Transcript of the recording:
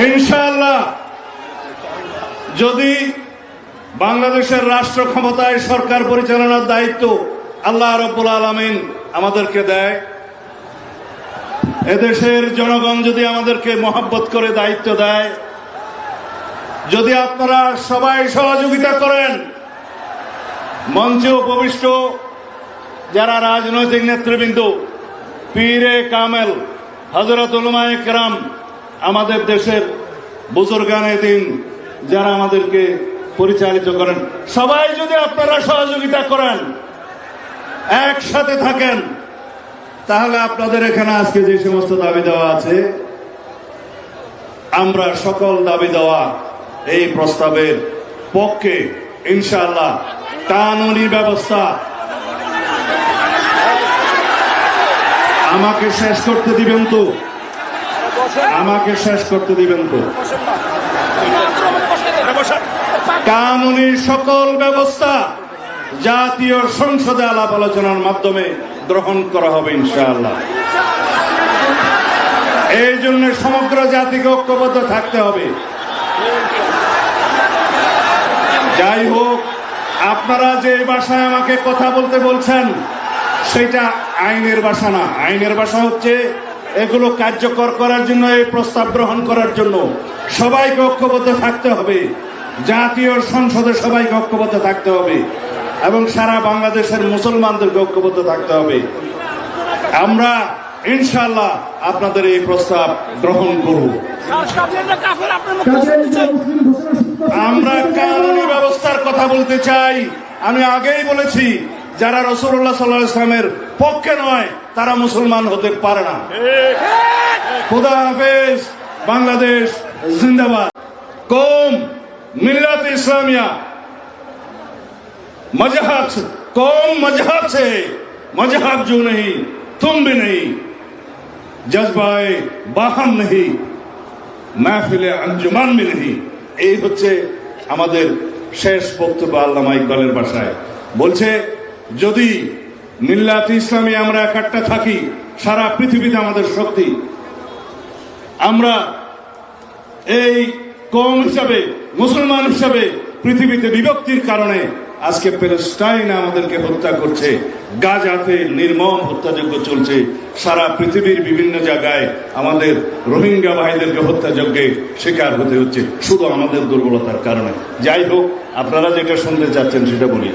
ইনশাআল্লাহ যদি বাংলাদেশের রাষ্ট্র ক্ষমতায় সরকার পরিচালনার দায়িত্ব আল্লাহ রাব্বুল আলামিন আমাদেরকে দেয়, এদেশের জনগণ যদি আমাদেরকে মহব্বত করে দায়িত্ব দেয়, যদি আপনারা সবাই সহযোগিতা করেন, মঞ্চে উপবিষ্ট যারা রাজনৈতিক নেতৃবৃন্দ, পীরে কামেল, হযরত উলামায়ে কেরাম, আমাদের দেশের বুজুর্গানে দ্বীন যারা আমাদেরকে পরিচালিত করেন, সবাই যদি আপনারা সহযোগিতা করেন, একসাথে থাকেন, তাহলে আপনাদের এখানে আজকে যে সমস্ত দাবি দেওয়া আছে, আমরা সকল দাবি দেওয়া এই প্রস্তাবের পক্ষে ইনশাআল্লাহ। কানুনি ব্যবস্থা আমাকে শেষ করতে দিবেন তো, আমাকে শেষ করতে দিবেন তো। কানুনি সকল ব্যবস্থা জাতীয় সংসদে আলাপ আলোচনার মাধ্যমে গ্রহণ করা হবে ইনশাআল্লাহ। এই জন্য সমগ্র জাতিকে ঐক্যবদ্ধ থাকতে হবে। যাই হোক, আপনারা যে ভাষায় আমাকে কথা বলতে বলছেন সেটা আইনের ভাষা না। আইনের ভাষা হচ্ছে এগুলো কার্যকর করার জন্য, এই প্রস্তাব গ্রহণ করার জন্য সবাইকে ঐক্যবদ্ধ থাকতে হবে, জাতীয় সংসদে সবাইকে ঐক্যবদ্ধ থাকতে হবে এবং সারা বাংলাদেশের মুসলমানদেরকে ঐক্যবদ্ধ থাকতে হবে। আমরা ইনশাআল্লাহ আপনাদের এই প্রস্তাব গ্রহণ করব। আমরা কানুনি ব্যবস্থার কথা বলতে চাই। আমি আগেই বলেছি, যারা রাসূলুল্লাহ সাল্লাল্লাহু আলাইহি ওয়াসাল্লামের পক্ষে নয় তারা মুসলমান হতে পারে না। খুদা হাফেজ। বাংলাদেশ जिंदाबाद। कौम मिल्लत इस्लामिया मजहब से, कौम मजहब से, मजहब जो नहीं तुम भी नहीं, जज्बाए बाहम नहीं, महफिल अंजुमान भी नहीं। এই হচ্ছে আমাদের শেষ বক্তব্য আল্লামা ইকবালের ভাষায়। বলছে যদি মিল্লাত ইসলামী আমরা একটা থাকি, সারা পৃথিবীতে আমাদের শক্তি। আমরা এই কওম হিসাবে, মুসলমান হিসাবে পৃথিবীতে বিভক্তির কারণে আজকে প্যালেস্টাইনে আমাদেরকে হত্যা করছে, গাজাতে নির্মম হত্যাযজ্ঞ চলছে, সারা পৃথিবীর বিভিন্ন জায়গায় আমাদের রোহিঙ্গা ভাইদেরকে হত্যাযজ্ঞে শিকার হতে হচ্ছে শুধু আমাদের দুর্বলতার কারণে। যাই হোক, আপনারা যেটা শুনতে চাচ্ছেন সেটা বলি।